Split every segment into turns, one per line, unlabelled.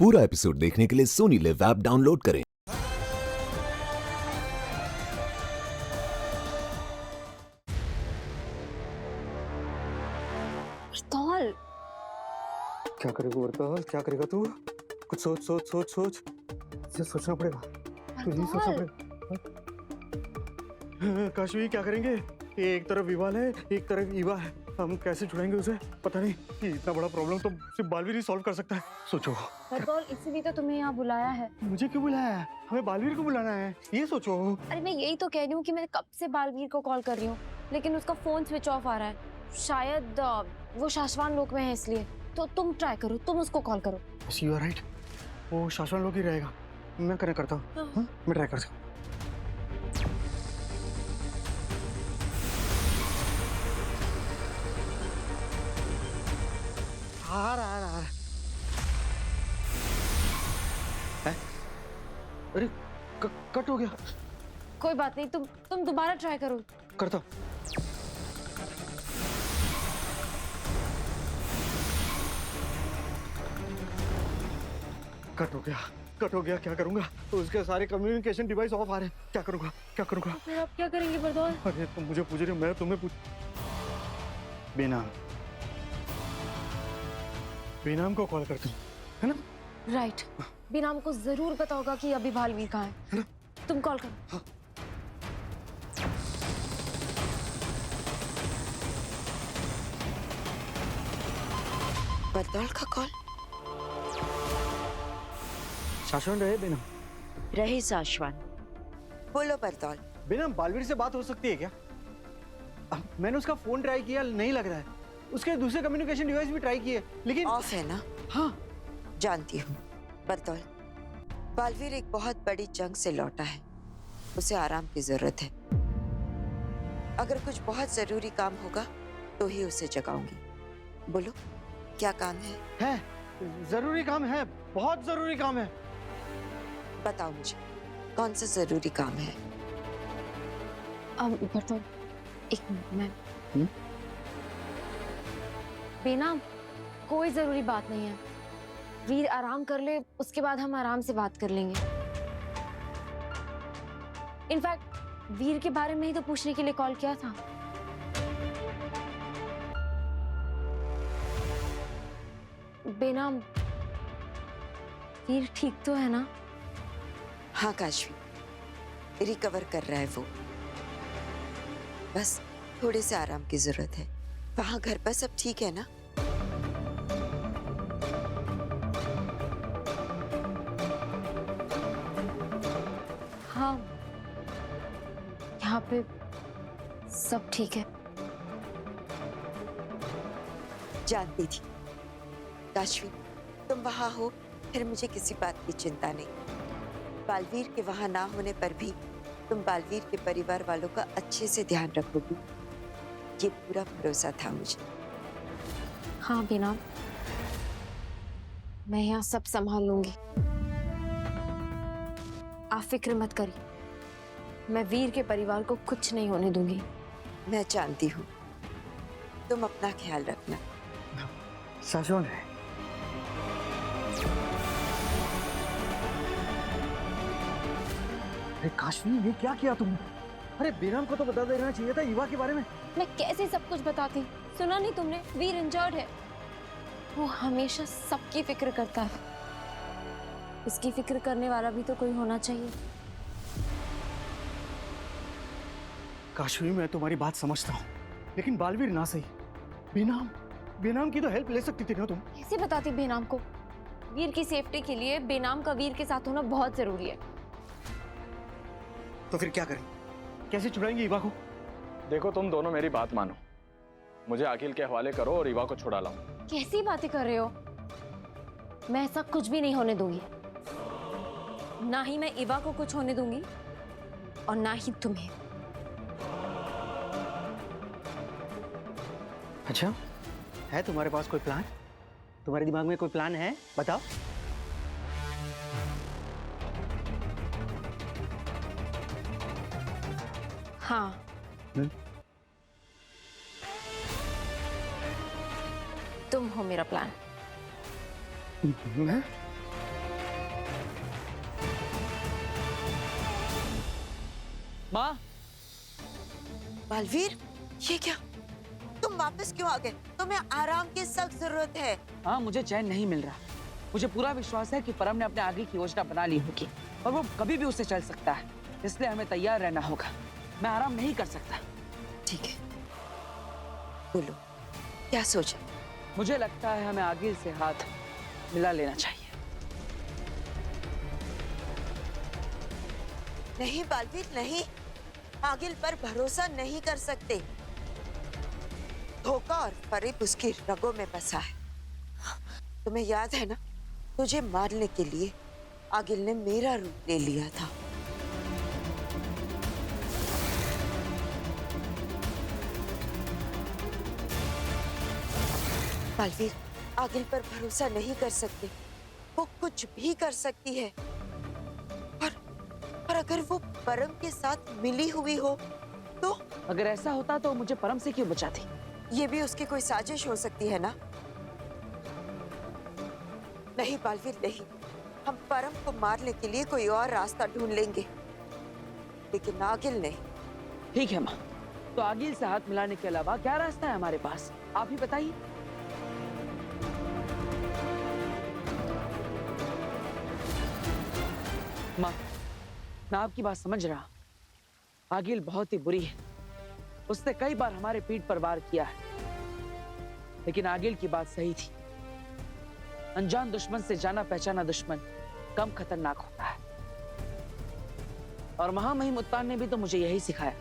पूरा एपिसोड देखने के लिए सोनी लिव ऐप डाउनलोड करें।
बर्तौल,
क्या करेगा बर्तौल? क्या करेगा तू? कुछ सोच सोच सोच सोच, इसे सोचना पड़ेगा, तुझे सोचना पड़ेगा। काशवी, क्या करेंगे? एक तरफ विवाल है, एक तरफ ईवा है, हम कैसे छुड़ाएंगे उसे? पता नहीं। ये इतना बड़ा प्रॉब्लम तो सिर्फ बालवीर ही सॉल्व कर सकता है। सोचो।
बर्तौल, इसीलिए तो तुम्हें यहाँ बुलाया है।
मुझे क्यों बुलाया है? हमें बालवीर को बुलाना है, ये सोचो।
अरे मैं यही तो कह रही हूँ कि मैं कब से बालवीर को कॉल कर रही हूँ, लेकिन उसका फोन स्विच ऑफ आ रहा है। शायद वो शाश्वान लोक में है, इसलिए। तो तुम ट्राई करो, तुम उसको कॉल करो।
यू आर राइट, वो शाश्वत लोग ही रहेगा। मैं कनेक्ट करता हूँ। हाँ, मैं ट्राई करता हूँ। आ रहा है। अरे कट हो गया।
कोई बात नहीं, तुम दोबारा ट्राई करो।
करता हूँ। कट हो गया, कट हो गया। क्या करूंगा? उसके सारे कम्युनिकेशन डिवाइस ऑफ आ रहे हैं। क्या करूंगा, क्या करूंगा?
फिर आप क्या करेंगे बर्तौल?
अरे तुम मुझे पूछ रहे हो, मैं तुम्हें पूछ। बेनाम को कॉल करता हूँ, है ना?
राइट। बेनाम को जरूर पता होगा कि अभी बालवीर कहाँ है। तुम कॉल करो।
हाँ।
बर्तौल का कॉल।
शाश्वत रहे बेनाम?
रही साशवान। बोलो बर्तौल।
बेनाम, बालवीर से बात हो सकती है क्या? मैंने उसका फोन ट्राई किया, नहीं लग रहा है। उसके दूसरे कम्युनिकेशन डिवाइस भी ट्राई किए, लेकिन
ऑफ है ना?
हाँ।
जानती हूँ बर्तौल, बालवीर एक बहुत बड़ी जंग से लौटा है, उसे आराम की जरूरत है। अगर कुछ बहुत जरूरी काम होगा तो ही उसे जगाऊंगी। बोलो, क्या काम है?
जरूरी काम है, बहुत जरूरी काम है।
बताओ मुझे, कौन सा जरूरी काम है?
बर्तौल, एक मिनट। मैं बेनाम, कोई जरूरी बात नहीं है। वीर आराम कर ले, उसके बाद हम आराम से बात कर लेंगे। इनफैक्ट वीर के बारे में ही तो पूछने के लिए कॉल किया था। बेनाम, वीर ठीक तो है ना?
हाँ काशवी, रिकवर कर रहा है वो। बस थोड़े से आराम की जरूरत है। वहां घर पर सब ठीक है ना?
हाँ, यहाँ पे सब ठीक है।
जानती थी काशवी, तुम वहां हो, फिर मुझे किसी बात की चिंता नहीं। बालवीर के वहां ना होने पर भी तुम बालवीर के परिवार वालों का अच्छे से ध्यान रखोगी, ये पूरा भरोसा था मुझे।
हाँ बेनाम, मैं यहाँ सब संभाल लूंगी। आप फिक्र मत करिए, मैं वीर के परिवार को कुछ नहीं होने दूंगी।
मैं जानती हूँ, तुम अपना ख्याल रखना।
शाश्वत है। अरे काशवी, ये क्या किया तुमने? अरे बेनाम को तो बता देना चाहिए था ईवा के बारे में।
मैं कैसे सब कुछ बताती? सुना नहीं तुमने? वीर इंजर्ड है। वो हमेशा सबकी फिक्र करता है। इसकी फिक्र करने वाला भी तो कोई होना चाहिए।
काशवी, मैं तुम्हारी बात समझता हूँ, लेकिन बालवीर ना सही। बेनाम की तो हेल्प ले सकती थी ना तुम।
कैसे बताती बेनाम को? वीर की सेफ्टी के लिए बेनाम का वीर के साथ होना बहुत जरूरी है।
तो फिर क्या करें? कैसे छुड़ाएंगे ईवा को?
देखो, तुम दोनों मेरी बात मानो, मुझे अखिल के हवाले करो और ईवा को छुड़ा लाओ।
कैसी बातें कर रहे हो? मैं ऐसा कुछ भी नहीं होने दूंगी। ना ही मैं ईवा को कुछ होने दूंगी और ना ही तुम्हें।
अच्छा, है तुम्हारे पास कोई प्लान? तुम्हारे दिमाग में कोई प्लान है? बताओ।
हाँ। तुम हो मेरा प्लान।
मैं?
माँ,
बालवीर, ये क्या? तुम वापस क्यों आ गए? तुम्हें आराम की सख्त जरूरत है।
हाँ मुझे चैन नहीं मिल रहा। मुझे पूरा विश्वास है कि परम ने अपने आगे की योजना बना ली होगी और वो कभी भी उससे चल सकता है, इसलिए हमें तैयार रहना होगा। मैं आराम नहीं कर सकता।
ठीक है, बोलो क्या सोचा?
मुझे लगता है हमें आगिल से हाथ मिला लेना चाहिए।
नहीं बालवीर, नहीं, आगिल पर भरोसा नहीं कर सकते। धोखा और फरेब उसकी रगों में बसा है। तुम्हें याद है ना, तुझे मारने के लिए आगिल ने मेरा रूप ले लिया था। बालवीर, आगिल पर भरोसा नहीं कर सकते। वो कुछ भी कर सकती है। और अगर वो परम के साथ मिली हुई हो तो?
अगर ऐसा होता तो मुझे परम से क्यों बचाती?
ये भी उसकी कोई साजिश हो सकती है ना? नहीं बालवीर, नहीं, हम परम को मारने के लिए कोई और रास्ता ढूंढ लेंगे, लेकिन आगिल नहीं।
ठीक है माँ, तो आगिल से हाथ मिलाने के अलावा क्या रास्ता है हमारे पास, आप ही बताइए। माँ, मैं आपकी बात समझ रहा। आगिल बहुत ही बुरी है, उसने कई बार हमारे पीठ पर वार किया है, लेकिन आगिल की बात सही थी। अनजान दुश्मन से जाना पहचाना दुश्मन कम खतरनाक होता है। और महामहिम उत्तान ने भी तो मुझे यही सिखाया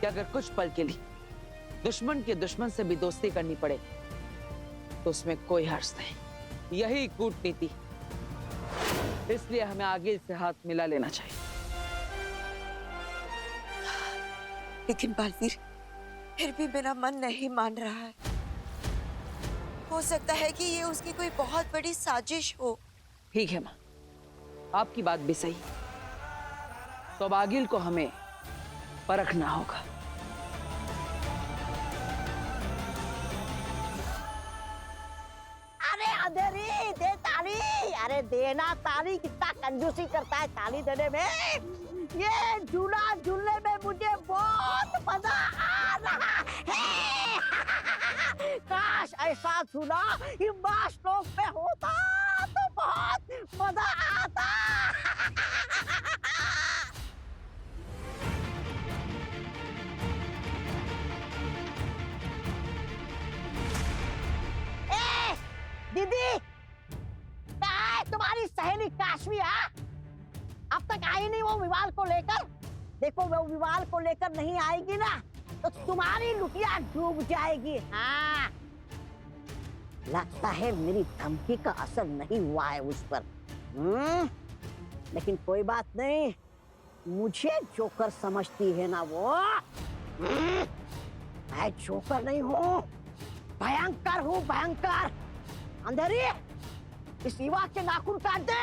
कि अगर कुछ पल के लिए दुश्मन के दुश्मन से भी दोस्ती करनी पड़े तो उसमें कोई हर्ष नहीं। यही कूटनीति। इसलिए हमें आगिल से हाथ मिला लेना चाहिए।
लेकिन बालवीर, फिर भी मेरा मन नहीं मान रहा है। हो सकता है कि ये उसकी कोई बहुत बड़ी साजिश हो।
ठीक है माँ, आपकी बात भी सही। तो अब आगिल को हमें परखना होगा।
अरे अंधेरी दे ताली, अरे देना ताली। कितना कंजूसी करता है ताली देने में। ये झूला झूलने में मुझे बहुत मजा आ रहा है। काश ऐसा झूला हिमाश लोक में होता तो बहुत मजा आता। ए, दीदी, कहाँ है तुम्हारी सहेली काशवी? अब तक आई नहीं वो विवाल को लेकर। देखो वो विवाल को लेकर नहीं आएगी ना तो तुम्हारी लुटिया डूब जाएगी। हाँ, लगता है मेरी धमकी का असर नहीं हुआ है उस पर। लेकिन कोई बात नहीं, मुझे जोकर समझती है ना वो। मैं जोकर नहीं हूँ, भयंकर हूँ, भयंकर। अंधेरी, इस युवा के नाखून काट दे।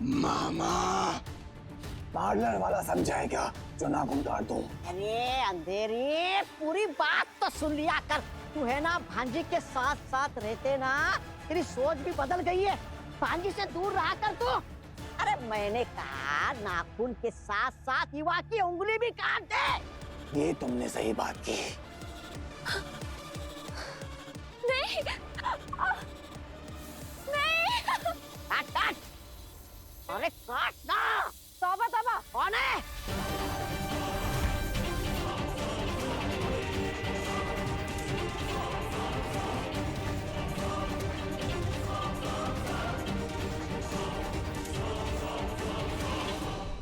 मामा, पार्लर वाला समझाए क्या जो नाखून काट दूं?
अरे अंधेरी, पूरी बात तो सुन लिया कर। तू है ना भांजी के साथ साथ रहते ना तेरी सोच भी बदल गई है। भांजी से दूर रहा कर तू। अरे मैंने कहा नाखून के साथ साथ युवा की उंगली भी काट दे।
ये तुमने सही बात की।
नहीं, नहीं।
काट काट, अरे काट ना। तौबा तौबा, कौन है?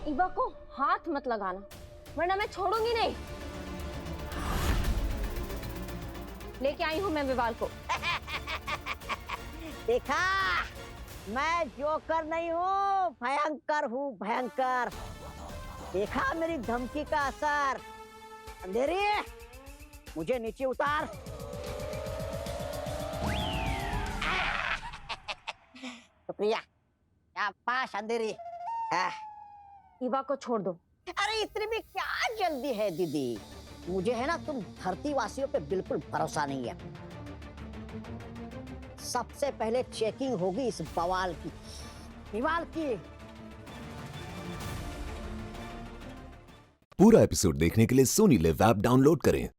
ईवा को हाथ मत लगाना, वरना मैं छोड़ूंगी नहीं। लेके आई हूं मैं विवाल को।
देखा, मैं जोकर नहीं हूँ, भयंकर हूँ, भयंकर। देखा मेरी धमकी का असर। अंधेरी, मुझे नीचे उतार। शुक्रिया, शाबाश अंधेरी।
ईवा को छोड़ दो।
अरे इतनी भी क्या जल्दी है दीदी? मुझे है ना तुम धरती वासियों पे बिल्कुल भरोसा नहीं है। सबसे पहले चेकिंग होगी इस बवाल की, विवाल की।
पूरा एपिसोड देखने के लिए सोनी लिव ऐप डाउनलोड करें।